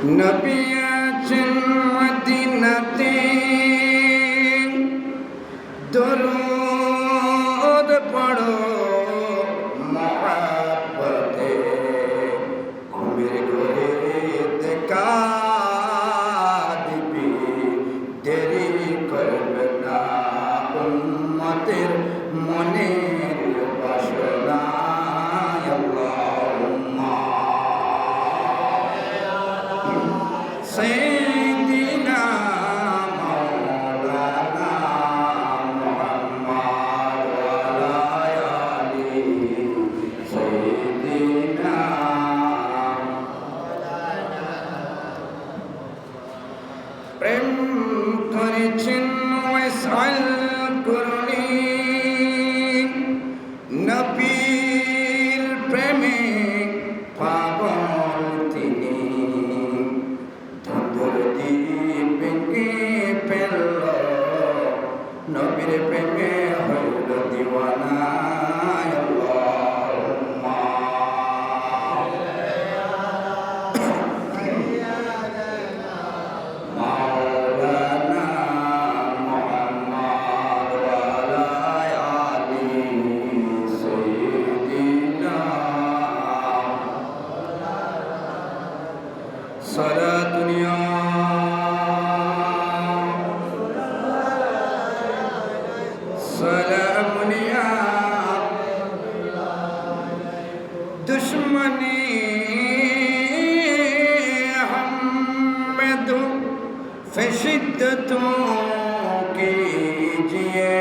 নবী আছেন মদিনাতে দরুদ পড়ো মহব্বতে ঘুমের ঘরে দেখা দিবি দেরি করবে না উম্মতের মনের বাসনা আল্লাহুম্মা সাইয়্যিদিনা মাওলানা মুহাম্মদ ওয়া আলা আলিহি সাইয়্যিদিনা প্রেম করেছেন ওয়াসাল করুণী নবীর প্রেমে পাগল তিনি ধুন্দুরদি ভেঙে ফেলল নবীর প্রেমে হইল দিওয়ানা আল্লাহুম্মা মাওলানা মুহাম্মদ ওয়া আলা আলিহি সাইয়্যিদিনা সালাতুন ইয়া সালামুন ইয়া दुश्मनी हमद फ़िशिद्दतों कीजिए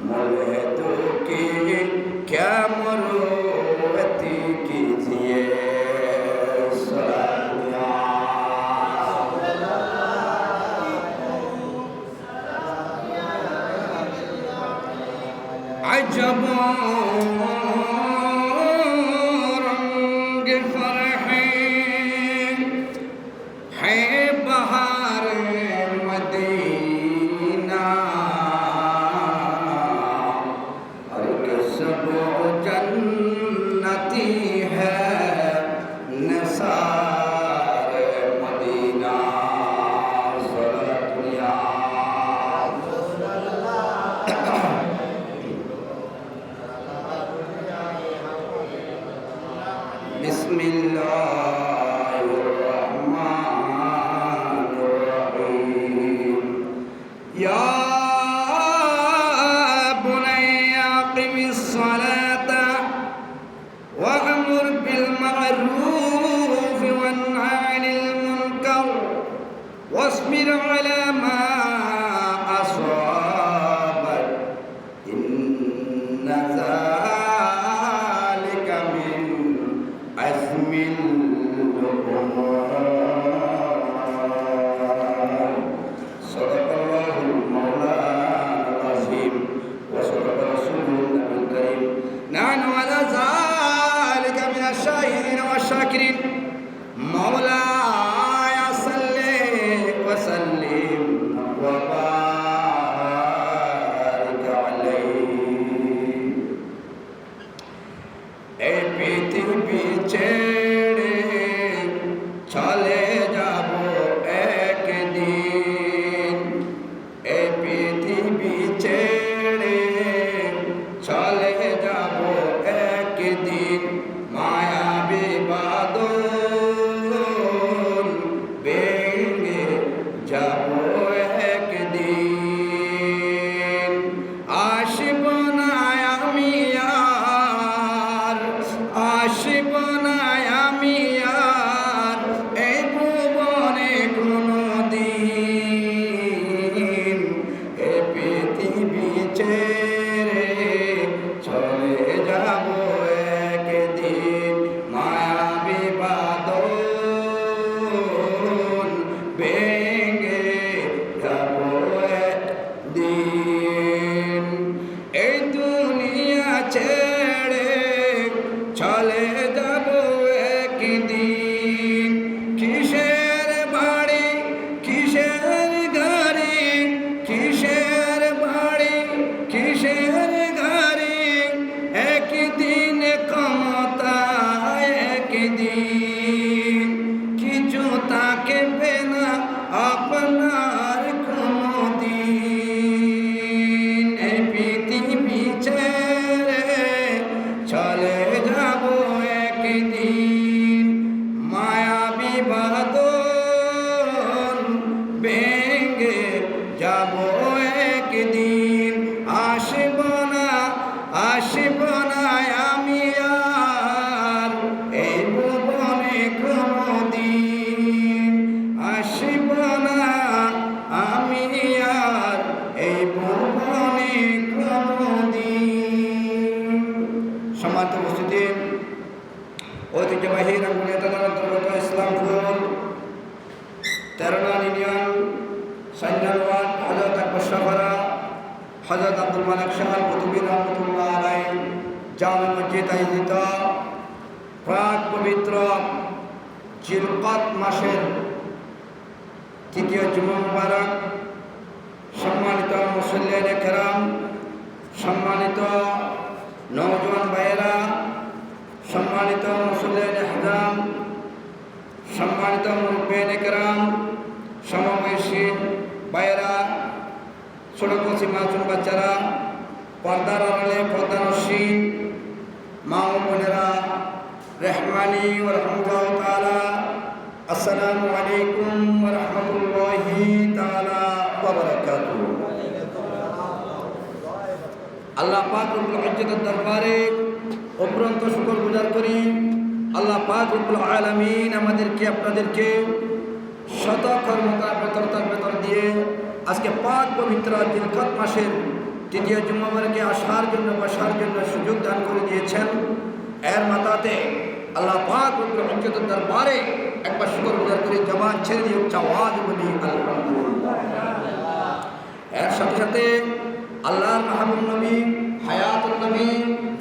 मुल्हिदों की क्या मुरूवती कीजिए अजब रंग फरहे है बहार मदीना और सब जन्नती है निसार मदीना सल्लल्लाहु बिस्मिल्लाहिर्रहमानिर्रहीम या बुनय्य अक़िमिस्सलाता वअमुर बिलमअरूफ़ वन्हा अनिल मुनकर वस्बिर अला मा असाबक इन्ना ज़ालिका मिन अज़्मिल उमूर सदक़ल्लाहुल मौलाना अज़ीम व सदक़ रसूलुहुल नबीयुल करीम नहनु अला ज़ालिका मिनश शाहिदीन वश-शाकिरीन मौलाया सल्लि व सल्लिम व बारिक अलैहि এই পৃথিবী ছেড়ে চলে যাব একদিন এই পৃথিবী ছেড়ে চলে যাব একদিন মায়াবী বাদল ভেঙে যাব একদিন আসব না আমি আর আসব না আমি আর এই ভুবনে কোনদিন এ পৃথিবী ছেড়ে চলে যাব একদিন মায়াবী বাদল ভেঙে যাব একদিন এই দুনিয়া ছেড়ে চলে যাব একদিন কিসের বাড়ি কিসের গাড়ি কিসের বাড়ি কিসের গাড়ি একদিন ক্ষমতা ঐতিহ্যবাহী রাঙ্গুনিয়া থানার অন্তর্গত ইসলামপুর 13 নং ইউনিয়ন সৈন্যানওয়ার্ড হযরত আকবর শাহপাড়া হযরত আব্দুল মালিক শাহ কুতুবী রহমাতুল্লাহ আলাইহি জামে মসজিদ আয়োজিত প্রাক পবিত্র জিলকদ মাসের তৃতীয় জুমা মুবারক, সম্মানিত মুসল্লিয়ানে কেরাম, সম্মানিত নওজোয়ান ভাইয়েরা, সম্মানিত মুসল্লিয়ানে হারাম, সম্মানিত মুরব্বিয়ানে কেরাম, সমবয়সী ভাইয়েরা, ছোট কচি মাসুম বাচ্চারা, পর্দার আড়ালে পর্দানসী মা ও বোনেরা, রহমানি ওয়া রাহমাতুল্লাহি তাআলা, আসসালামু আলাইকুম ওয়া রাহমাতুল্লাহি তাআলা ওয়া বারাকাতুহু। আল্লাহ পাক রব্বুল ইজ্জতের দরবারে অপরন্ত শুকর গুজার করি। আল্লাহ পাক রব্বুল আলামিন আমাদেরকে আপনাদেরকে শত কর্মতার ভেতর দিয়ে আজকে পাক পবিত্র জিলকদ মাসের তৃতীয় জুমা মুবারকে আসার জন্য বসার জন্য সুযোগ দান করে দিয়েছেন। এর মাথাতে আল্লাহ পাক রব্বুল ইজ্জতের দরবারে একবার শুকর গুজার করি, জবান ছেড়ে দিয়ে উচ্চ আওয়াজ বলি আলহামদুলিল্লাহ। এর সাথে সাথে আল্লাহর মাহবুব নবী, হায়াতুন নবী,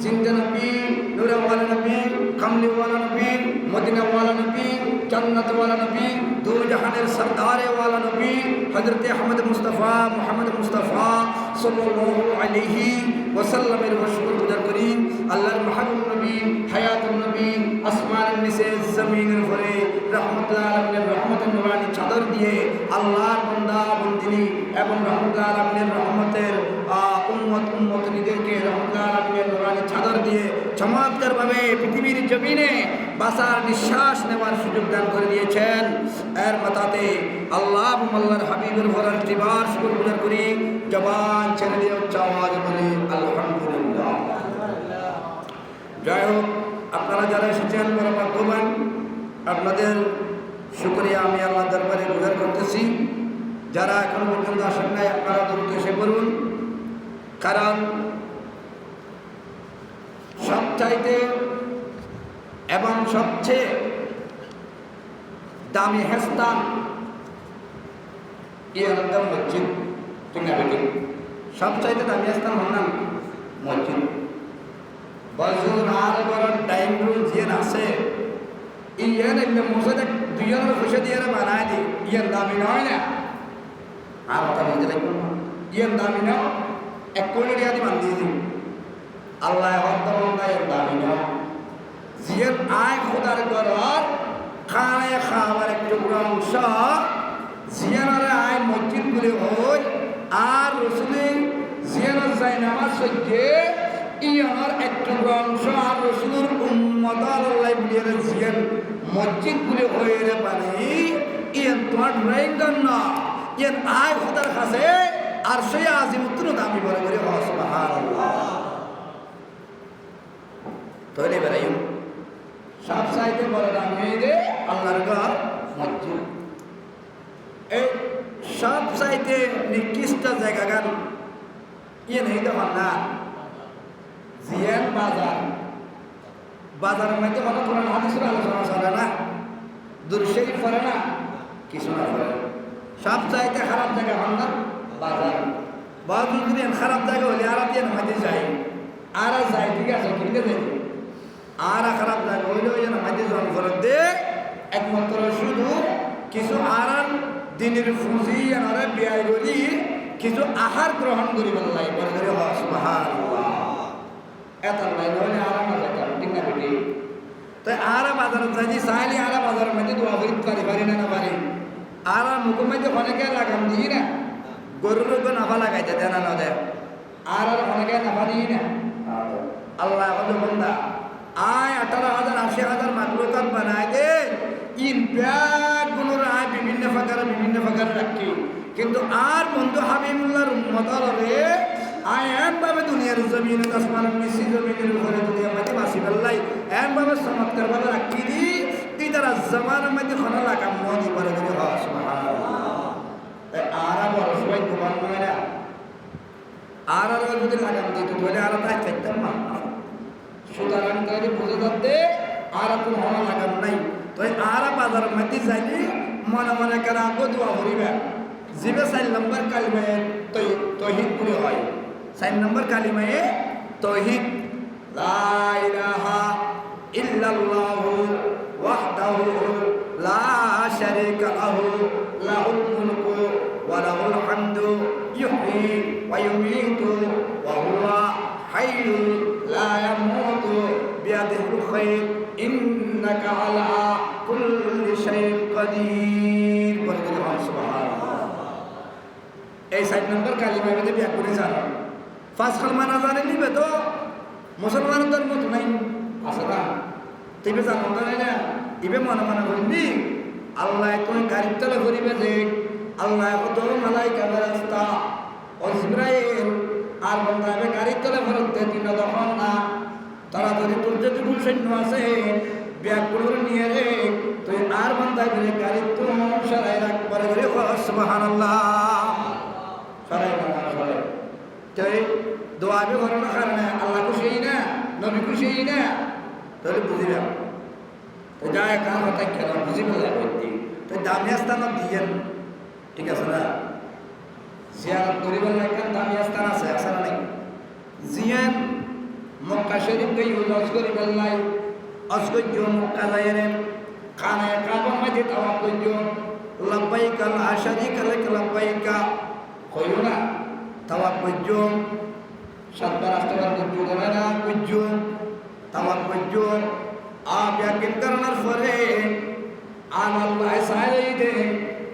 জিন্দা নবী, নূরওয়ালা নবী, কামলিওয়ালা নবী, মদিনাওয়ালা নবী, জান্নাতওয়ালা নবী, দু জাহানের সরদারেওয়ালা নবী হযরত আহমদ মুস্তাফা মুহাম্মদ মুস্তাফা সাল্লাল্লাহু আলাইহি ওয়াসাল্লামের শুকর গুজার করি। আল্লাহর মাহবুব নবী, হায়াতুন নবী, আসমানের নিচে জমিনের উপরে রহমতুল আলামিনের রহমতের নূরানি চাদর দিয়ে আল্লাহর বান্দা বান্দিনী এবং রহমতুল আলামিনের রহমতের উম্মতনীদেরকে রহমতুল আলামিনের নূরানি চাদর দিয়ে চমৎকারভাবে পৃথিবীর জমিনে বাঁচার নিঃশ্বাস নেওয়ার সুযোগ দান করে দিয়েছেন। এর মাথাতে আল্লাহ আল্লাহর হাবিবের ভরার ত্রিবার শুকর গুজার করি, জবান ছেড়ে দিয়ে উচ্চ আওয়াজ বলি আলহামদুলিল্লাহ। যাই হোক, আপনারা যারা এসেছেন বড় ভাগ্যবান, আপনাদের শুকরিয়া আমি আল্লাহ দরবারে গুজার করতেছি। যারা এখন পর্যন্ত আসেন নাই আপনারা দ্রুত এসে পড়ুন, কারণ সবচাইতে এবং সবচেয়ে দামি হেস্তান ইয়ার মসজিদ, ঠিক না বেটি? সবচাইতে দামি হেস্তান হল না মসজিদ। বলছুন আর বড় ডাইনিং রুম যে আছে ইয়ান একটা মসজিদ দুজনের খুশি দিয়ে বানায় দিই, ইয়ান দামি নয় না। আর কথা বলতে লাগবে, ইয়ান দামি না, 1 কোটি টাকা দিয়ে বান্ধিয়ে দিই। আল্লাহ হত্যার দামি না, জিয়ান আয় খোদার ঘর খায় খাবার একটু অংশ জিয়ানের আয় মসজিদ বলে হয়। আর রসুলি জিয়ানের যায় নামাজ সজ্জে ইয়ানোর একটু অংশ আর রসুলের উম্মত আল্লাহ বলিয়ে জিয়ান মসজিদ বলে হয়ে রে পানি ইয়ান তোমার ড্রয়িং না, ইয়ান আয় খোদার কাছে আর সেই আজিমুত্তর দামি বলে করে সুবহানাল্লাহ। তৈরি বেড়াইম সব চাইতে বড় দাম হয়ে দে আল্লাহর ঘর মসজিদ। এই সব চাইতে নিকৃষ্ট জায়গা গান ইয়ে নেই তো না জিয়ান বাজার। বাজারের মধ্যে কোনো কোরআন হাদিসের আলোচনা চলে না, দুরশরীফ পড়ে না, কিছু না পড়ে। সব চাইতে খারাপ জায়গা হন না বাজার। বাজার যদি খারাপ জায়গা হলে আর দিয়ে নামাইতে যাই, আর যাই ঠিক আছে কিনতে যাই, আর খারাপ জায়গা হইলে ওই নামাইতে জন করে দে একমাত্র শুধু কিছু আর দিনের ফুঁজি আনারে বিয়াই বলি কিছু আহার গ্রহণ করি বললাই বলে ধরে সুবহানাল্লাহ। এত লাইন হলে আরাম যেতাম, ঠিক না বেটি? তাই আর বাজারে যাই চাইলে আর বাজারের মধ্যে দোয়া করি পারি না পারি। আর মুখের মধ্যে অনেকে লাগাম দিই না, গরুর নাফা লাগাইতে দেয় না দেয়, আর অনেকে নাফা দিই না। আল্লাহ বলে বন্ধা আয় 18,000 80,000 মাকলুকাত বানায় দে, ইন ব্যাগ গুলোর আয় বিভিন্ন ফাঁকারে রাখি, কিন্তু আর বন্ধু হাবিবুল্লাহর উম্মতর রে আয় এমভাবে দুনিয়ার জমিনে আসমানের নিচে জমিনের উপরে দুনিয়ার মধ্যে বাসি ফেললাই এমভাবে চমৎকার ভাবে রাখি দি তুই তারা জমানের মধ্যে খনা লাগাম মদি করে করে আর বড় সবাই দোকান করে না আর যদি লাগাম দিত বলে আর তাই চাইতাম না। সুতরাং তাই বুঝে যাতে আর কোনো হওয়া লাগান নাই তো আর বাজার মাটি যাইলে মনে মনে করে আগো দোয়া করিবে জিবে 4 নম্বর কালিমায়ে তৌহিদ বলে হয় 4 নম্বর কালিমায়ে তৌহিদ লা ইলাহা ইল্লাল্লাহু ওয়াহদাহু লা শারীকা লাহু লাহুল মুলকু ওয়া লাহুল হামদু ইহয়ি ওয়া ইউমীতু ওয়া হুয়া হাইয়্যুন লা ইয়ামুতু বিয়াদিহিল খায়র ইন্নাকা আলা কুল্লি শাইইন কাদির বলে সুবহানাল্লাহ। এই 4 নম্বর কালিমা মধ্যে ব্যাকরণ জানো 5 কালমা না জানে নিবে তো মুসলমান ধর্ম তো নাই আছে না তিবে জানো না ইবে মনে মনে বলবি আল্লাহ তুমি গাড়ির তলে করিবে যে আল্লাহ কত মালাইকা ফেরেশতা ও জিবরাইল আর বন্দাবে গাড়ির তলে ফেরত দিন তখন না তারা যদি তোর যেটুকু সৈন্য আছে ব্যাগগুলো নিয়ে রে তুই আর বন্দা করে গাড়ির তো সরাই রাখবার করে সুবহানাল্লাহ সরাই সরাই তাই দোয়া বি করার কারণে আল্লাহ খুশি না নবী খুশি না তাহলে বুঝিবা তো যায় কার কথা কেন বুঝিবে লাগবে তো দামি স্থান দিয়েন ঠিক আছে না জিয়ারত করিবার লাগে দামি স্থান আছে আছে না নাই জিয়ান মক্কা শরীফ কে ইউজ করিবার লাই অস্কর্য মক্কা যাইরেন খানে কাবা মধ্যে তাওয়াফ করিও লব্বাইকা লা শারীকা লাক লব্বাইকা কইও না তাওয়াফ করিও সাতবার আটবার করিও না করিও তাওয়াফ করিও ব্যাকিন করার পরে আল্লাহ সাইলে দে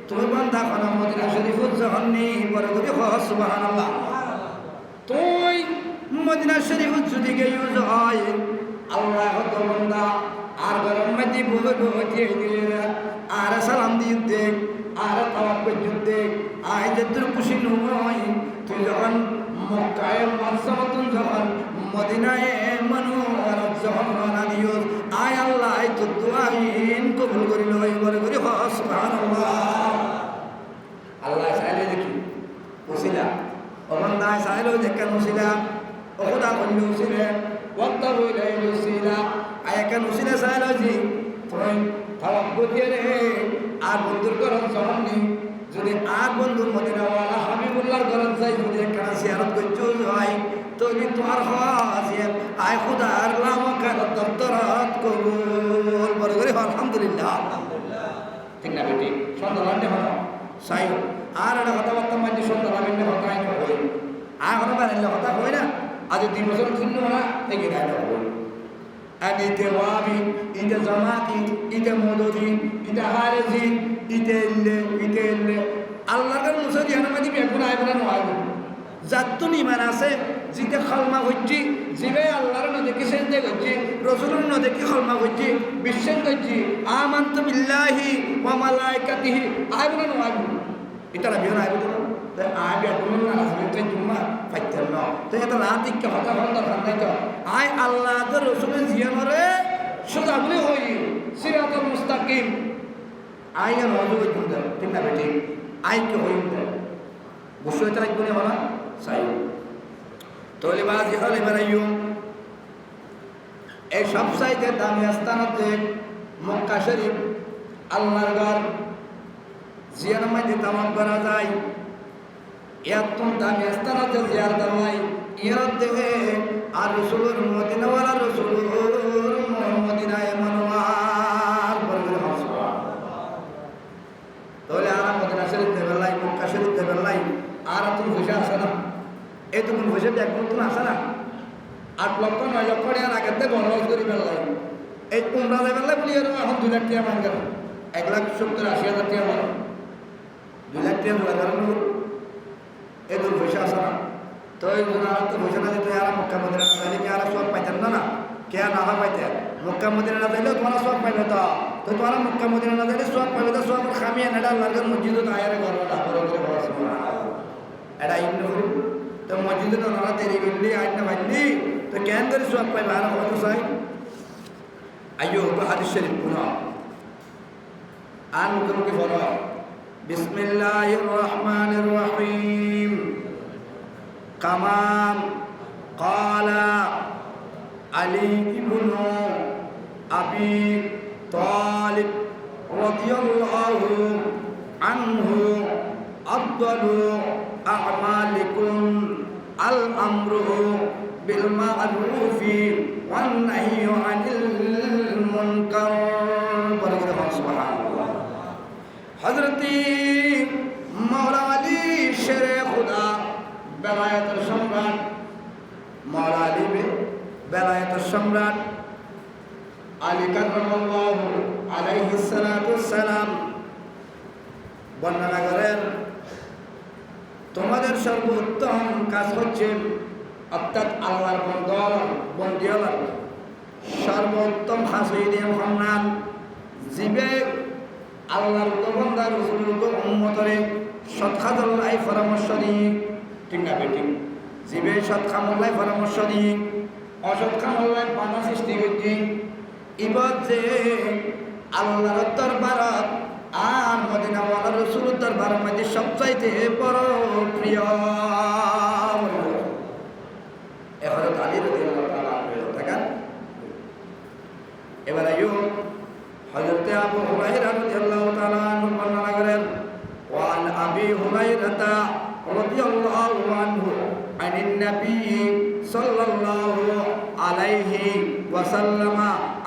তুমি বান্দা খানা মদিনা শরীফ যখননি বড় করে সুবহানাল্লাহ তুই মদিনা শরীফ যদি গিয়ে হয় আল্লাহ তো বান্দা আর গরম মধ্যে বুঝে বুঝে দিলে আর সালাম দিয়ে দে আর তাওয়াফ করে দে আই যে তোর খুশি নয় তুই যখন মক্কায় মাসমাতুন যখন মদিনায় মনোয়ার যখন রানা দিও আয় আল্লাহ তো দোয়াইন কবুল করিল বলে করে সুবহানাল্লাহ আল্লাহ চাইলে দেখি উসিলা ওমন্দা চাইলো যে কেন উসিলা ওখদা করলে উসিলে ওয়াক্ত হইলে উসিলা আয় কেন উসিলা চাইলো জি তুই তাওয়াক্কুল দিয়ে রে আর বন্ধুর করন জমানি যদি আর বন্ধুর মদিনাওয়ালা হাবিবুল্লাহর ঘরত যাই যদি একখানা জিয়ারত করতে হয় তবে তোমার হাজির আয় খুদার লামকার দপ্তরত কবুল বলে করে আলহামদুলিল্লাহ ঠিক না বেটি সন্তান হলো সাই আর একটা কথাবার্তা মাঝে সন্তান কথা আইন হই আর কোনো বাড়িলে কথা হই না আজ 2 বছর শুনলো না দেখি গাইল হই আর ইতে ওয়াবি ইতে জামাতি ইতে মদদি ইতে হারেজি ইতে ইল্লে আল্লাহর মুসাদি হানামাদি বেগুন আইবনা নয় জাতুন ইমান আছে জিতে খালমা হচ্ছি জিবে আল্লাহর নদী কি সেজদে করছি রাসূলুর নদী কি খালমা হচ্ছি বিশ্বাস করছি আমানতু বিল্লাহি ওয়া মালাইকাতিহি আইবনা নয় এটা না বিনা আইবনা তো আগে তুমি না আসবে জুম্মা ফাইতেন না তো এটা রাতিক কে হতা হতা নাই তো আই আল্লাহর রাসূলের জিয়ানরে সুদা বলে হই সিরাতুল মুস্তাকিম আইয়া নজর দিন ঠিক না বেটি আই কে হই বসে এটা রাখবো না সাই তোলে বাজি হলে বানাইও এই সব সাইতে দামি স্থানতে মক্কা শরীফ আল্লাহর ঘর জিয়ার মধ্যে তামাম করা যায় এত দামি স্থানতে জিয়ার দামাই ইয়ার দেহে আর রাসূলুর মদিনাওয়ালা রাসূলুর মদিনায় মনোয়ার বলবে তাহলে আর মদিনা শরীফ দেবেলাই মক্কা শরীফ দেবেলাই আর তুমি বসে আসে না এই তুমি বসে ব্যাগ নতুন আসে না 8 লক্ষ 9 লক্ষ টাকার আগেতে বনবাস করি বেলায় এই তোমরা বেলায় বলি এখন 2 লাখ টাকা মান গেল 1,70,80,000 টাকা মান 2 লাখ টাকা লাগানো এই তুমি বসে আসে না তো এই জন্য আর তো বসে না যেতে আর মক্কা মদিনা না যাইলে কি আর সব পাইতেন না কে না পাইতে মক্কা মদিনা না যাইলে তোমরা সব পাইবে তো তোমরা মক্কা মদিনা না যাইলে সব পাইবে তো সব খামিয়া নেডা লাগের মসজিদে আয়ারে করবা বড় করে সুবহানাল্লাহ এটা ইবনে করি তো মসজিদে তো না দেরি করলি আইনা ভাইলি তো কেন করে সব পাইবে আর কত চাই আইয়ো হাদিস শরীফ পুরা আন মুখে পড়ো বিসমিল্লাহির রহমানির রহিম কামাম ক্বালা আলী ইবনে আবি তালিব রাদিয়াল্লাহু আনহু আফদালু আমালিকুম আল আমরু বিল মা'রুফি ওয়ান নাহয়ু আনিল মুনকার। সুবহানাল্লাহ। হযরতি মাওলা আলী শেরে খুদা বেলায়েতের সম্রাট, মাওলা আলী বেলায়েতের সম্রাট আলী কাররামাল্লাহু আলাইহিস সালাতু ওয়াসসালাম বর্ণনা করেন, তোমাদের সর্বোত্তম কাজ হচ্ছে, অর্থাৎ আল্লাহর বন্দী হলাম সর্বোত্তম হাসিদে মুহাম্মদ জিবে আল্লাহর বান্দা রাসূলুর উম্মতরে সৎ কাজের পরামর্শ দিই, ঠিক না বেটি? জিবে সৎ কামের পরামর্শ দিই, অসৎ কামের বাধা সৃষ্টি করছি। এবার যে আল্লাহর দরবারত আর মদিনা ওয়ালা রাসূলুর দরবারের মধ্যে সবচাইতে বড় প্রিয় হযরত আলী রাদিয়াল্লাহু তাআলা আনহু থাকেন। এবার আইয়ো হযরত আবু হুরায়রা রাদিয়াল্লাহু তাআলা আনহু বর্ণনা করেন, ওয়ান আবি হুরায়রা রাদিয়াল্লাহু আনহু আনিন নবী সাল্লাল্লাহু আলাইহি ওয়াসাল্লাম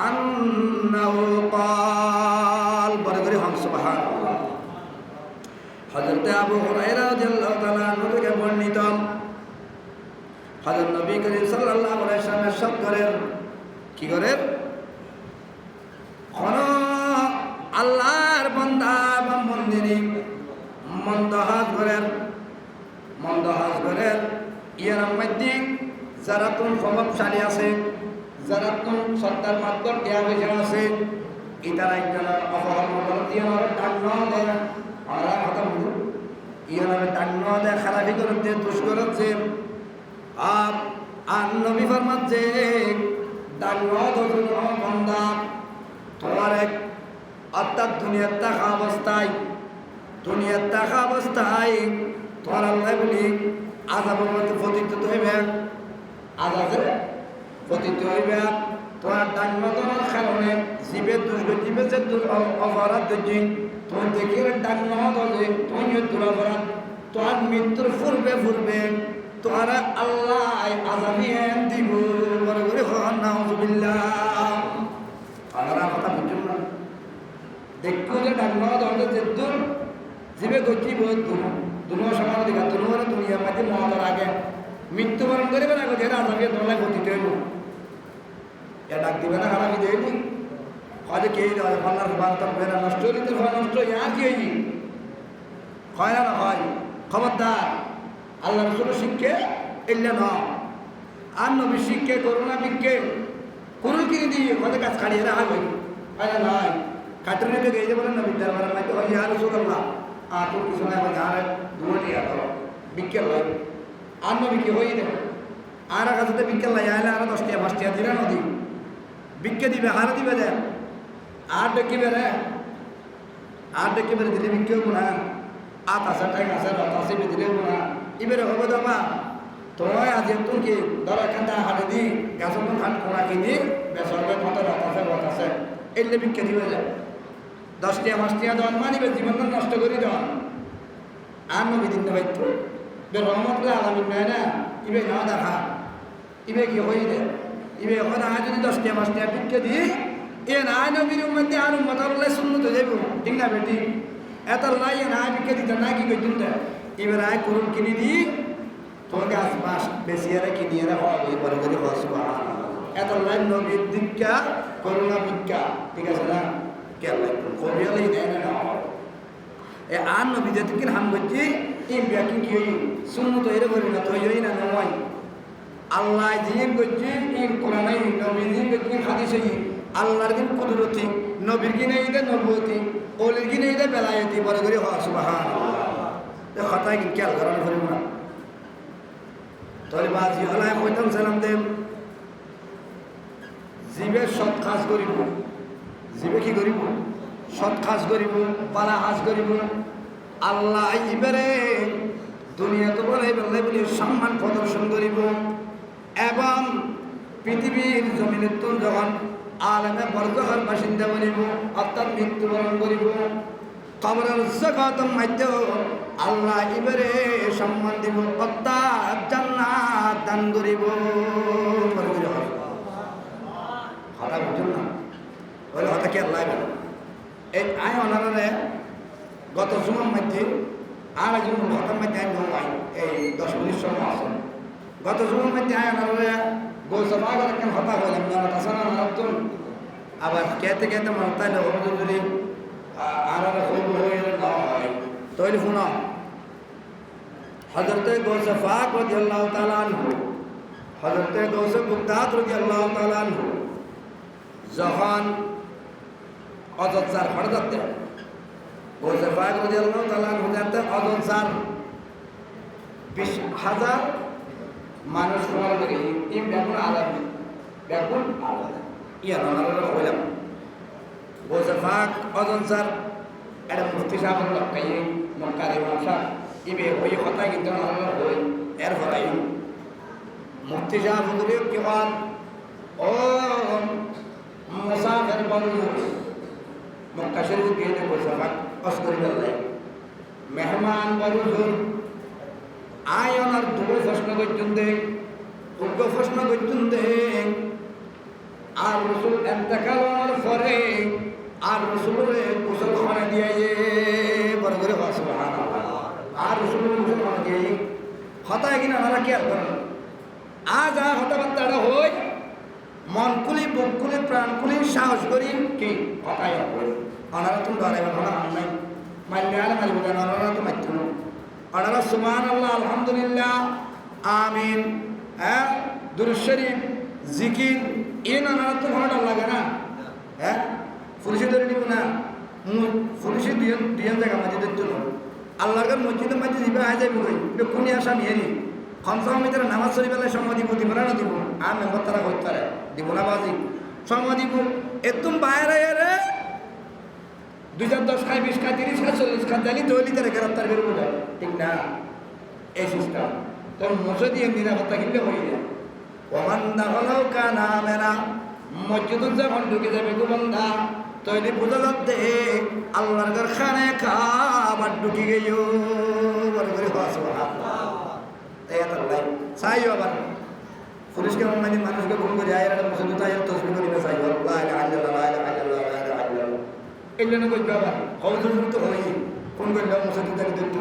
আন্নাহু ক্বাল। বলে করে হাম সুবহানাল্লাহ। হযরত আবু হুরায়রা রাদিয়াল্লাহু তাআলা আনহু থেকে বর্ণিত, হযরত নবী করিম সাল্লাল্লাহু আলাইহি ওয়াসাল্লাম সব করেন কি করেন, কোন আল্লাহর বান্দা বা মন্দিরে মন্দহাজ করেন ইয়ার মধ্যে যারা কোন প্রভাবশালী আছে, যারা কোন সত্তার মাধ্যম দেওয়া হয়েছে আছে, ইতারা ইতারা অপহরণ করে ইয়ার ডান্ন দেয়, আমরা কথা বলুন, ইয়ার ডান্ন দেয়, খারাপি করতে দোষ করছে। আর নবী ফরমাচ্ছে ডান্ন দোষ বান্দা তোমার এক, অর্থাৎ দুনিয়ার থাকা অবস্থায় তোমার আল্লাহ বলি আযাবের মধ্যে পতিত হইবে, আযাবের পতিত হইবে। তোমার ডান্নতনের কারণে জীবের জীবের যে অপরাধ দেখি তুমি দেখি ডান্ন দলে তুমি দুরপরাধ, তোমার মৃত্যুর পূর্বে তোমার আল্লাহ আযাবিয়ান দিব। বলে বলে নাউযুবিল্লাহ। আমরা কথা বুঝুন না, দেখো যে ডান্ন দলে যে দূর জীবে গতি বহুত দুনিয়া সমান দিঘা দুনিয়ার দুনিয়ার মাঝে মহাতার আগে মৃত্যুবরণ করিবে না, এরা আজাবে দলায় গতি হইব, এ ডাক দিবে না, খারাপি দেয়নি হয়তো কে পাল্লার বার্তার বেড়া নষ্ট হইতে নষ্ট আর কি হয়নি হয় না হয়। খবরদার আল্লাহ রসুলের শিক্ষে এলে ন আর নবী শিক্ষে করোনা বিক্ষে কুরুল কিনে দিয়ে হয়তো গাছ খাড়িয়ে রাখা হই হয় না নয়। কাটুনে তো গেছে বলেন নবী দরবার মাঝে হয় আর রসুল্লাহ আর তোর কিছু না আর দুটি বিক্ষে হয় আর নবীকে হয়ে দেবে আর কাছে বিক্ষে লাগে আইলে আর 10 টাকা 5 টাকা দিবে নদী বিক্ষে দিবে হার দিবে দেয় আর ডেকে বেড়ে দিলে বিক্ষে হবো না, আত আসা টাইম আসে রত আসে দিলে হবো না। এবারে হবো দামা তোমার আজ তুমি ধরো এখানটা হাটে দিই গাছের তুমি হাট কোনা কিনি বেসরকার মতো রত আছে এলে বিক্ষে দিবে যায় 10 টাকা 5 টাকা দেওয়ান মানিবে জীবনটা নষ্ট করে দেওয়ান আর নবী দিন বাইত রহমতুল্লাহ আলামিন নেয় না ইবে না দেখা ইবে কি হয়ে দেয় ইবে এখন আজ যদি 10 টাকা 5 টাকা বিক্ষে দিই এ না নবীর মধ্যে আর মতাল্লাহ সুন্নত যাইব, ঠিক না বেটি? এত লাই না বিক্ষে দিতে না কি করতুন দেয় এবার আয় করুন কিনে দিই তোমাকে আশপাশ বেশি আর কিনিয়ে হবে বলে করে হসবা এত লাই নবীর দীক্ষা করোনা ভিক্ষা, ঠিক আছে না? কেন করিয়ালেই দেয় না এ আর নবী যে কিন হাম করছি এই ব্যাকি কি হই সুন্নত এর করি না তো হই না নয়। আল্লাহ জিন করছি ইন কোরআনে নবী জিন করছি হাদিসে আল্লাহর দিন কুদরতি নবীর কি নেই দে নবুয়তি ওলির কি নেই দে বেলায়েতি বলে করে হয় সুবহানাল্লাহ। কথাই কি খেয়াল করার করিব না তাহলে বাজি আল্লাহ কইতাম সালাম দেব জীবে সৎ কাজ করিব, জীবে কি করিব সৎ কাজ করিব পালা কাজ করিব আল্লাহ ইবারে দুনিয়া তো বলে বলে সম্মান প্রদর্শন করিব এবং পৃথিবীর জমিনের তো যখন আলমে বরজখর বাসিন্দা বলিব অর্থাৎ মৃত্যুবরণ করিব কবরের জগতম মধ্য আল্লাহ ইবরে সম্মান দিব অর্থাৎ জান্নাত দান করিব কথা বুঝুন না বলে হয়তো কি আল্লাহ এই আয় অনারে গত জুমার মধ্যে আর একজন হঠাৎ মধ্যে আমি এই 10 মিনিট সময় আছে গত জুমার মধ্যে আয় অনারে গোসভা করে কেন হতা হইলাম না তাছাড়া নতুন আবার কেতে কেতে মরতাইলে হবুদুর যদি আর তৈরি শুনো হজরত গৌসে ফাক রাদিয়াল্লাহু তাআলা আনহু হজরত গৌসে বুগদাদ রাদিয়াল্লাহু তাআলা আনহু যখন অযোধ্যার হঠাৎ যাতে গৌসে ফাক রাদিয়াল্লাহু তাআলা আনহু যাতে অযোধ্যার 20,000 মানুষ সমাল করে এই ব্যাপন আলাদা ব্যাপন আলাদা ইয়ার আলাদা হইলাম গৌসে ফাক অযোধ্যার একটা মুফতি সাহেব লক্কাই মক্কার ইমাম সাহেব ইবে ওই কথা কিন্তু আলাদা হই এর ভরাই মুফতি সাহেব বলে কি হল ও মুসাফির বন্ধু মক্কা শরীফ গিয়ে গৌসে ফাক অস্করি বললেন মেহমান বন্ধু আয়ন আর দুটো প্রশ্ন করছেন দেখ উগ্র প্রশ্ন করছেন দেখ আর রসুল এতেকাল হওয়ার পরে আর রসুলের গোসল খানা দিয়ে বড় করে আর রসুলের গোসল খানা দিয়ে হতায় কিনা ওনারা কেয়ার করেন আজ আর হতাবার্তাটা হই মন কুলি বুক কুলি প্রাণ কুলি সাহস করি কি হতায় ওনারা তুমি ধরে ওনারা নাই মাইলে আর মারিব ওনারা তো মারত ওনারা সুবহানাল্লাহ আলহামদুলিল্লাহ আমিন হ্যাঁ দুরূদ শরীফ জিকির এই ওনারা তো ভালো লাগে না হ্যাঁ পুলিশে ধরে নিব না পুলিশে দিয়ান জায়গা মাঝে জন্য আল্লাহর মসজিদের মাঝে দিবে আয় যাইব এটা কোনি আসা নিয়ে নি খমসামিতের নামাজ শরীফ বেলায় সময় দিব দিব না দিব আর মেম্বার তারা হইতে পারে দিব না বাজি সময় দিব একদম বাইরে রে 2010 খায় 20 খায় 30 খায় 40 খায় জানি দৌলি তারা গ্রেপ্তার করে বোঝায় ঠিক না এই সিস্টেম তোর মসজিদে নিরাপত্তা কিন্তু হয়ে যায় ওমান দাখলাও কানা মেনা মসজিদ যখন ঢুকে যাবে গো বান্দা তৈরি বোঝা যাচ্ছে আল্লাহর ঘর খানে খাবার ঢুকে গেও বলে করে চাই আবার পুলিশকে মানে মানুষকে ফোন করে আয় একটা মুসলিম তাই তসবি করিবে চাই এই জন্য করবে আবার খবর তো হই ফোন করলে মুসলিম তাকে দেখতে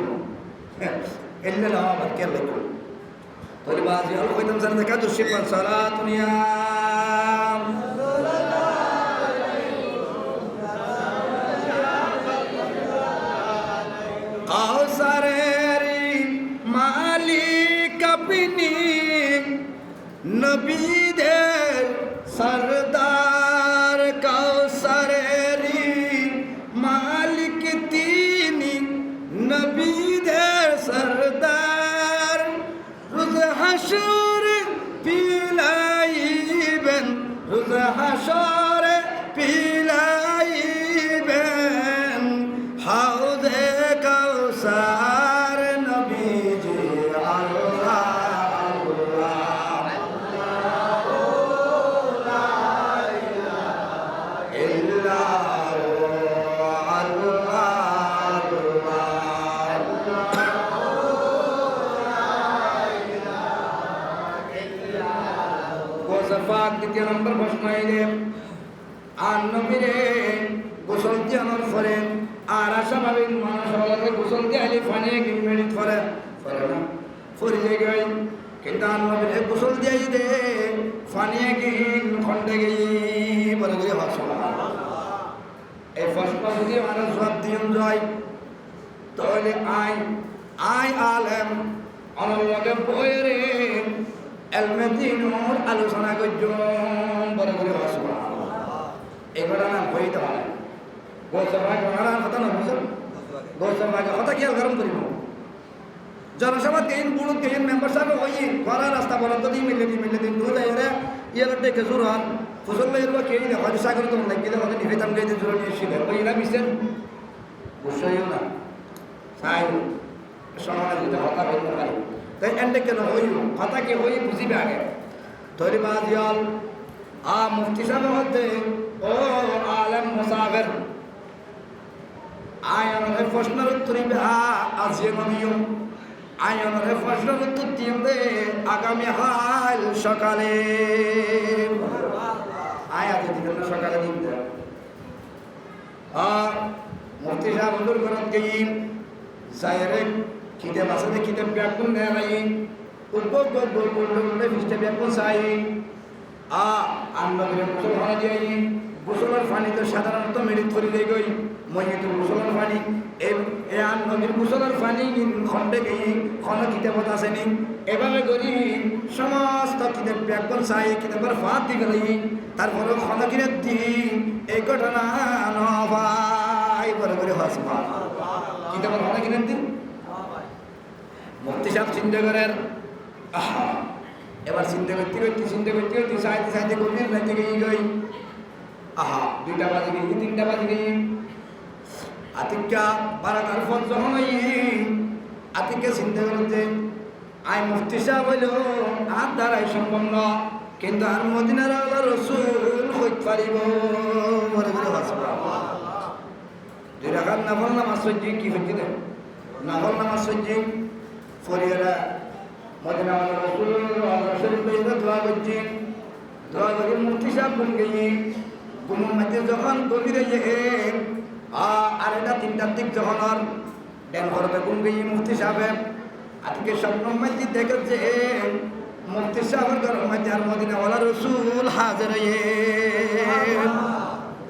এলে না আবার কে লাগবে তাহলে বাজি আল কইতাম জানা দেখা দুশি পাঁচসালা দুনিয়া কাউসারেরি মালিক আপনি নবীদের সরদার কাউসারেরি মালিক তিনি নবীদের সরদার রোজ হাসর পিলাইবেন রোজ হাসর পিলাইবেন হাউজে কাউসার নবীজি আল্লাহ দ্বিতীয় নম্বর প্রশ্ন এলে আর নবীরে গোসল দিয়ানোর পরে আর আশাভাবিক মানুষ হলে গোসল দিয়ে আলি ফানিয়ে গিমিট করে না ফুরিয়ে গই কিন্তু আর নবীরে গোসল দিয়াই দে ফানিয়ে গিন খন্ডে গেই বলে গিয়ে ভাষণ এই প্রশ্ন যদি মানুষ জবাব দিন যায় তাহলে আই আলেম অনলকে বইরে এলমেদিনোর আলোচনা করছেন বলে করে ভাষণ এই ঘটনা হইতে পারে গৌসভাকে ওনার কথা না বুঝেন গৌসভাকে কথা খেয়াল গরম করিব জনসভা তিন বুড়ো তিন মেম্বার সাহেব ওই ঘর রাস্তা বরাদ্দ দিয়ে মিলে দিন দু যাই রে ইয়ার ডেকে জোর হন ফসল লাইব কে না হয়তো সাগর তো লাগিলে হয়তো নিবেদন গাইতে জোর নিয়ে শিবে ওই না বিশেন বুঝাইও না সাই সমাজ যদি হতা হইতে পারে তাই এন্ডে কেন হইব হতা কে হই বুঝিবে আগে ধরি বাজিয়াল মুফতি সাহেব হতে ও আলেম মুসাফির আয়নের প্রশ্নের উত্তর আজিয়ে নবীয় আয়নের প্রশ্নের উত্তর দিবে আগামী হাল সকালে আয়াতে দিবেন না সকালে দিবে মুফতি সাহেব হুজুর করত গই জায়রে কিতাব আছে কিতাব ব্যাকুন নেয় নাই উপর বললে ফিস্টে ব্যাকুন চাই আন্নবীর গোসল ভাড়া দিয়ে গোসলের পানি তো সাধারণত মেডিট করে দিয়ে গই মহিতুর গোসলের পানি এ আন্নবীর গোসলের পানি খন্ডে গিয়ে খন কিতাবত আসেনি এভাবে করি সমস্ত কিতাব ব্যাকুন চাই কিতাবের ফাঁদ দিয়ে গেলে তারপরে খন কিনে দি এই ঘটনা নয় বলে করে হাসবা কিতাবের খন কিনে দিন মুফতি সাহেব চিন্তা করেন এবার চিন্তা করতে চাইতে গভীর রাতে গিয়ে গই 2টা বাজে গিয়ে 3টা বাজে গিয়ে আতিকা 12টার পর যখন আতিকা চিন্তা করতে আই মুফতি সাহেব হইল আর দ্বারাই সম্ভব না কিন্তু আর মদিনার আল্লাহ রসুল হইতে পারিব মনে করে হাসবা 2 রাকাত নফল নামাজ সজ্জি কি হচ্ছে না নফল নামাজ সজ্জি ফরিয়ারা মদিনা আল্লাহ রসুল শরীফ বাইরে দোয়া করছি দোয়া করে মুফতি সাহেব বন গিয়ে ঘুমের মধ্যে যখন গভীরে আর এটা 3টার দিক যখন আর ড্যান ঘরতে ঘুম গিয়ে মুফতি সাহেব আজকে স্বপ্নের মধ্যে দেখেছে মুফতি সাহেবের ঘরের মধ্যে আর মদিনাওয়ালা রসুল হাজির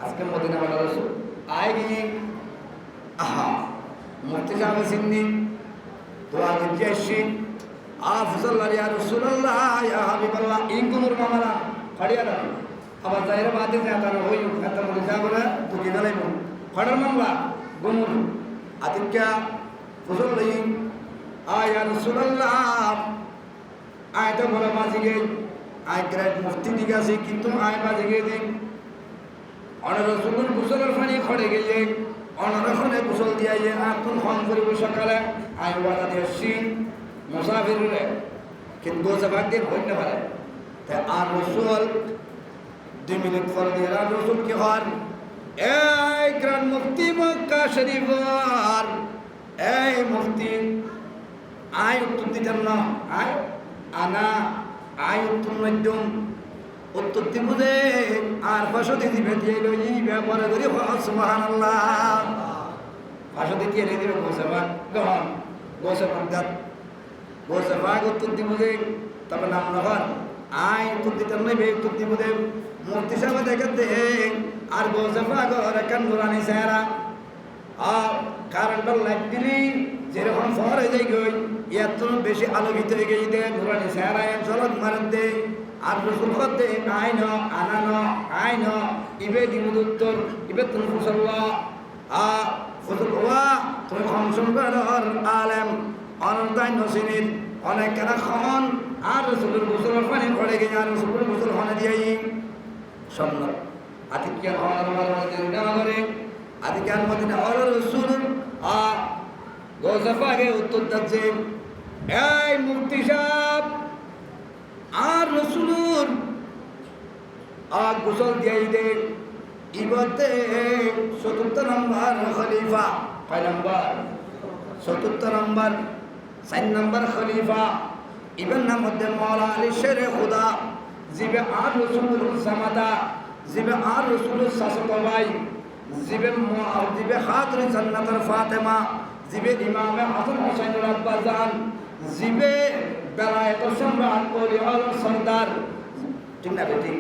আজকে মদিনাওয়ালা রসুল আয় গিয়ে মুফতি সাহেব সিন্নি দোয়া করছি আসছি আফজল্লাহ ইয়া রাসূলুল্লাহ ইয়া হাবিবাল্লাহ ইনকুমুর মামালা খড়িয়ারা আবার যাইরা বাদে যাতা না হই কথা বলে যাবরা তুই গেলাইব খড়র মামলা গুমুর আতিকা ফজল্লাই ইয়া রাসূলুল্লাহ আয়টা বলা বাজি গে আয় গ্রেড মুফতি দিকে আছে কিন্তু আয় বাজি গে দিন অনার রাসূলুর গোসলের পানি খড়ে গিয়ে অনারখনে গোসল দিয়াইয়ে আর কোন খন করিব সকালে আয় ওয়াদা দিয়েছি মুসাফির কিন্তু গোসবাক দিয়ে হইতে পারে তাই আর রসুল 2 মিনিট পর দিয়ে আর রসুল কি হন এই গ্রান মুফতি মক্কা শরীফর এই মুফতি আয় উত্তর দিতেন না আয় আনা আয় উত্তর নদ্যম উত্তর দিবুদে আর পাশে দিবে দিয়ে লই ব্যাপার করি সুবহানাল্লাহ পাশে দিয়ে দিবে গোসবাক গহন গোসবাক দাত গোসবাক উত্তর দিবুদে তবে নাম নগর আয় উত্তর দিতেন না বে উত্তর দিবুদে মুফতি সাহেব দেখতে আর গোসবাক আর কান নুরানি চেহারা আর কারেন্টের লাইট দিলি যেরকম ফর হয়ে যায় গই এত বেশি আলোকিত হয়ে গেছে নুরানি চেহারা চলত মারেন দে আর রসুল করতে আয় ন আনা ন আয় ন ইবে দিবুদ উত্তর ইবে তুমি ফুসল্লা ফুসল হওয়া তুমি খমসম করার আলেম অনন্তায় নসিনীর অনেক কেনা খন আর রসুলের গোসলের পানি পড়ে গিয়ে আর রসুলের গোসল হনে দিয়াই স্বপ্ন আতিকিয়ার হওয়ার আতিকিয়ার মদিনা হল রসুল গোসফাকে উত্তর দিচ্ছে এই মুফতি সাহেব আর রসুলুর গোসল দিয়াই দে ইবতে 4 নম্বর খলিফা 5 নম্বর 4 নম্বর 4 নম্বর খলিফা ইবন নাম মধ্যে মওলা আলী শেরে খুদা জিবে আর রসুলুর জামাতা জিবে আর রসুলুর সাসতবাই জিবে খাতুন জান্নাতুল ফাতেমা জিবে ইমামে হাসান হুসাইনুর আব্বাজান জিবে বেলায়েত সম্রাট ওলি আলম সরদার ঠিক না বেটি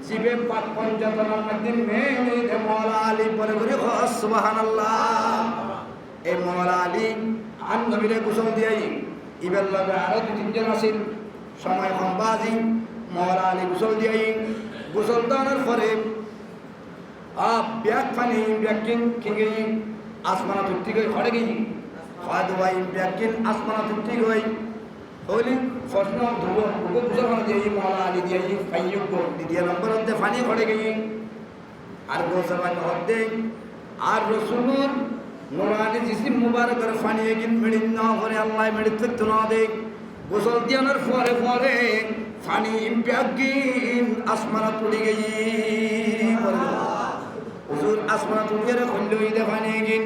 জিবে পাক পঞ্চাতনের মধ্যে মেয়ে মওলা আলী বলে করে সুবহানাল্লাহ এই মওলা আলী আর নবীরে গোসল দিয়াই ইবেল লগে আরো 2-3 জন আছেন সময় কম বাজি মওলা আলী গোসল দিয়াই গোসল দানের পরে ব্যাগ পানি ব্যাগকিন কিঙ্গি আসমানা তুত্তি গই খড়ে গই খাদ ওয়াই ব্যাগকিন আসমানা তুত্তি গই হলি প্রশ্ন ধ্রুব গোসল হন দিয়াই মওলা আলী দিয়াই ফাইয়ুক দ্বিতীয় নম্বর হতে পানি খড়ে গই আর গোসল হতে আর রসুলুর নুরানি জিসিম মুবারকের পানি একদিন মেডিন না করে আল্লাহ মেডিন থাকতো না দেখ গোসল দিয়ানোর পরে পরে ফানি ইম্পিয়াগিন আসমানা তুলি গই হুজুর আসমানা তুলিয়ে রে খুললই দে ফানি গিন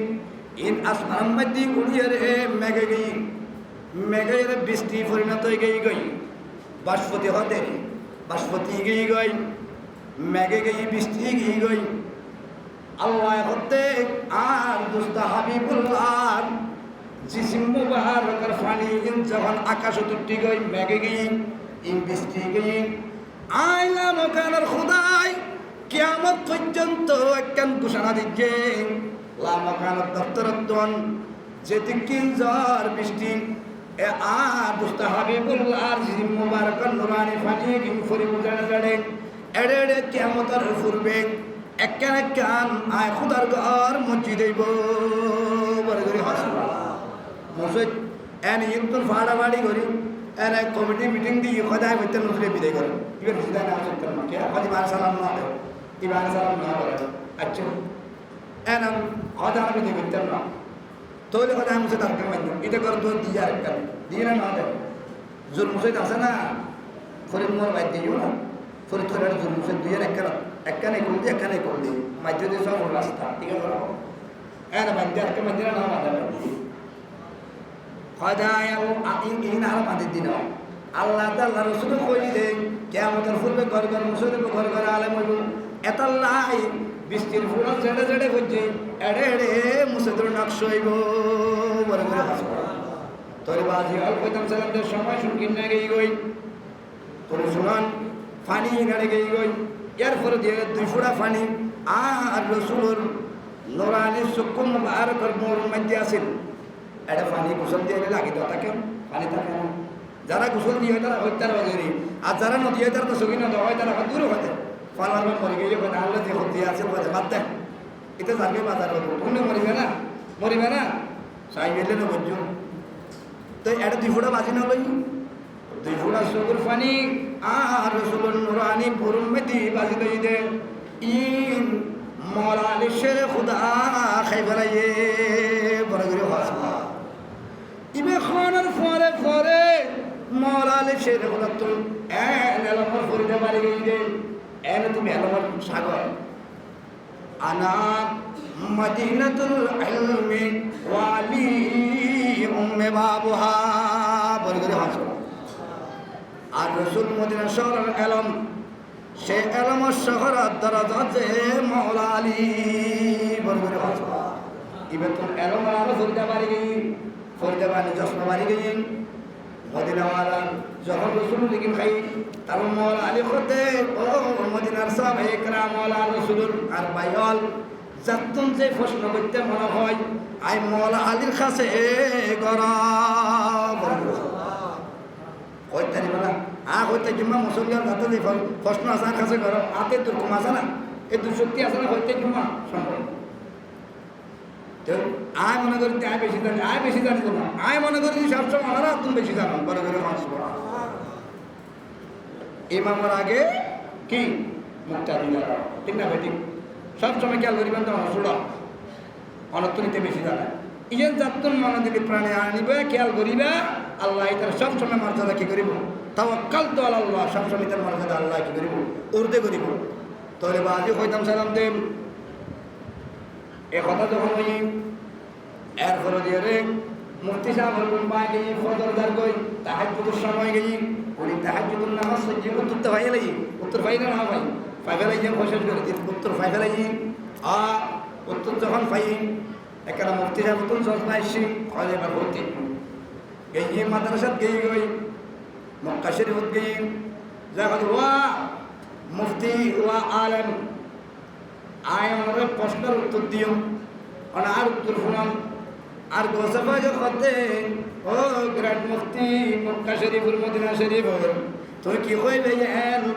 ইন আসমান মধ্যে উড়িয়ে রে মেঘে গই মেঘের বৃষ্টি পরিণত হয়ে গই বাষ্পতি হতে বাষ্পতি গই মেঘে গই বৃষ্টি গই আল্লাহ হতে আর দুস্তা হাবিবুল্লাহ জিসিম মুবারকের ফানি ইন যখন আকাশ তুটি গই মেঘে গই ইন বৃষ্টি গই আইলা মকানের খুদাই কিয়ামত পর্যন্ত একখান ঘোষণা দিচ্ছে লা মকানের দপ্তরত্বন যেতে কিনজার বৃষ্টি এ আর দুস্তা হাবিবুল্লাহ জিসিম মুবারকের নুরানি ফানি ইন ফরি উজাড়ে জড়ে এড়ে এড়ে কিয়ামতের পূর্বে একখান একখান আয় খুদার ঘর মসজিদ হইব বলে করি হাসবা মসজিদ এন ইন্দুর ফাড়াফাড়ি করি এন এক কমিটি মিটিং দিয়ে খোদায় হইতে নজরে বিদায় করে ইবার বিদায় না আসতে না কে হদি বার সালাম না হবে ইবার সালাম না করে আচ্ছা এন খোদা আমি দিয়ে করতে না তোলে খোদা মুসে তার কে মাইন এটা কর তো দিয়া একটা দিয়ে না দে জুল মুসিদ আছে না ফরিদ মোর বাইতে দিও না ফরিদ তোর জুল মুসিদ দিয়ে একখানে করলি একখানে করলি মাইতে দিয়ে সব রাস্তা ঠিক আছে এন বাইতে একটা মন্দিরা না বাঁধা খোদায়াও ইন আর বাঁধে দিন আল্লাহ তাআলা রাসূল কই দে কিয়ামতের পূর্বে ঘর ঘর মুসিদ ঘর ঘর আলেম হইব এতাল্লাই বৃষ্টির ফুল জেড়ে জেড়ে হইছে এড়ে এড়ে মুসিদের নকশ হইব বড় করে হাসব তোর বাজি আল কইতাম সালামদের সময় শুনকিন না গই তোর শুনান পানি গাড়ি গই এরপরে দিয়ে দুই ফুড়া পানি আর রসুলের নোরানি সুকুম মুবারকের মোর মধ্যে আসেন এটা পানি গোসল দিয়ে লাগি দাও তাকে পানি থাকে না যারা গোসল দিয়ে তারা হত্যার বাজারে আর যারা নদী হয় তারা তো সগি নদী হয় তারা দূর হতে ফালার মরে গেলে আল্লাহ যে হত্যি আছে বলে বাদ দেন এটা যাবে বাজার তুমি মরিবে না সাই গেলে না বুঝছো তো এটা দুই ফুটা বাজি না লই দুই ফুটা সুগুর পানি আর রসুলের নুরানি পুরুম মেদি বাজি লই দে ইন মৌলানি শের খুদা খাই ফেলাইয়ে বড় করে হাসবা ইবে খানের ফরে ফরে মৌলানি শের খুদা তো এন এলমর ফরিদে বাড়ি গই দে এন তুমি এলমর সাগর আনা মদিনাতুল ইলমি ওয়ালি উম্মে বাবুহা বড় করে হাসবা আর রসুল মদিনা শহরের এলম সে এলমের শহরের দরজাতে মওলা আলী বরবরে হাসবা ইবে তো এলম আর ফরিদা বাড়ি গই ফরিদা বাড়ি জশনা বাড়ি গই মদিনা ওয়ালা যখন রসুল লিখিন খাই তার মওলা আলী হতে ও মদিনার সাহাবা একরাম মওলা রসুল আর বাইল যতন যে প্রশ্ন করতে মনে হয় আই মওলা আলীর কাছে গরম হইতে দিবা না হইতে কিংবা মুসলিয়ার যাতে যে প্রশ্ন আসার কাছে করো হাতে দুর্গম আছে না এই দুশক্তি আছে না হইতে কিংবা সম্ভব তো আয় মনে করি আয় বেশি জানি তোমার আয় মনে করি সবসময় আমরা তুমি বেশি জানো বড় করে হাসবো ইমামের আগে কি মুক্তা দিলা ঠিক না বেটি সবসময় খেয়াল করিবেন তো শুনো অনত্তরিতে বেশি জানা ইয়েন যাত্তন মনে দিলে প্রাণে আনিবে খেয়াল করিবে আল্লাহ তার সবসময় মর্যাদা কি করিব তাওয়াক্কাল তো আল্লাহ সবসময় তার মর্যাদা আল্লাহ কি করিব উর্দে করিব তোরে বাজি কইতাম সালাম দেব এ কথা যখন হই এরপরে দিয়ে রে মুফতি সাহেব বলবেন পাই গই ফজরদার কই তাহাজ্জুদের সময় গই উনি তাহাজ্জুদের নামাজ সজ্জি উত্তর তো ভাই লাগি উত্তর ভাই না ভাই ফাইভেলাই যে কোশিশ করে দিন উত্তর ফাইভেলাই উত্তর যখন পাই একটা মুফতি সাহেব উত্তর সজমাইছি কলে বা ভর্তি গই মাদ্রাসাত গই মক্কা শরীফত গই জায়গা ওয়া মুফতি ওয়া আলেম আয় আমাদের প্রশ্নের উত্তর দিও আর উত্তর শুনাম আর গোসফা যে করতে ও গ্রেট মুফতি মক্কা শরীফুল মদিনা শরীফ তুই কি কইবে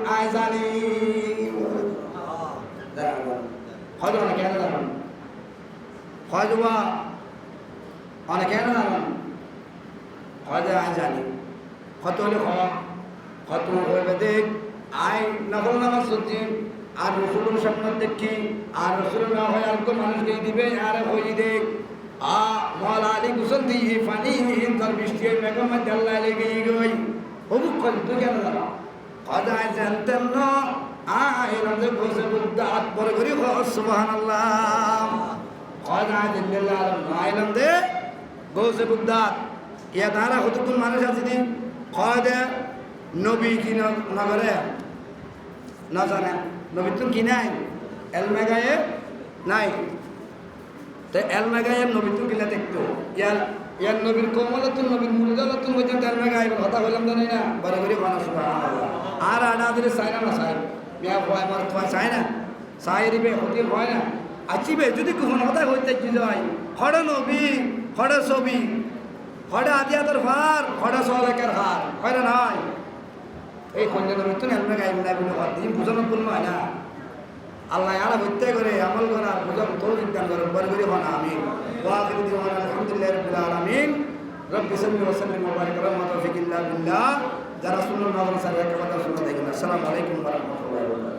আয় জানি হয়তো অনেক কেন জানান হয়তো বা অনেক কেন জানান হয়তো আয় জানি কত হলে কত হইবে দেখ আয় নকল নামাজ সত্যি আর রসুলের স্বপ্ন দেখি আর রসুল না হয় আর মানুষকে দিবে আর হই দেখ মৌলা আলী গুসল দিয়ে পানি তার বৃষ্টি মেঘের মধ্যে আল্লাহ লেগে গই অমুক কল তুই কেন জানো কদায় জানতেন না আইলাম যে গোসে বুদ্ধা আকবর করি সুবহানাল্লাহ কদায় দিল্লাহ আইলাম দে গোসে বুদ্ধা ইয়া তারা কতক্ষণ মানুষ আছে দিন কদে নবী কি নগরে না জানে নবী তুমি কি নাই এলমে গায়ে নাই তো এলমে গায়ে নবী তুমি কিনা দেখতো ইয়ার নবীর কোমলতুন নবীর মুরদালতুন হইতেন এলমে গায়ে কথা বললাম জানি না বড় করে বানা সুবহানাল্লাহ আর আডা দিলে চাই না চাই মিয়া ভয় মার তোমার চাই না চাই রিবে হতে ভয় না আছিবে যদি কোন কথা হইতে কি যায় খড় নবী খড় ছবি খড় আদিয়াতের ভার খড় সলেকের হার হয় না নয় এই কন্যা নবী তো এলমে গায়ে না বলে দিন বুঝানো পূর্ণ হয় না আল্লাহ আলা হত্যা করে আমল করা বুঝান তোর বিজ্ঞান করে বড় করে বানা আমিন ওয়া আখিরু দিওয়ানা আলহামদুলিল্লাহি রাব্বিল আলামিন রব্বি সাল্লি ওয়া সাল্লিম ওয়া বারিক আলা মুহাম্মাদ ওয়া ফিকিল্লাহ বিল্লাহ যারা সুন্নাহ নবী সাল্লাল্লাহু আলাইহি ওয়া সাল্লাম আসসালামু আলাইকুম ওয়া রাহমাতুল্লাহি ওয়া বারাকাতুহু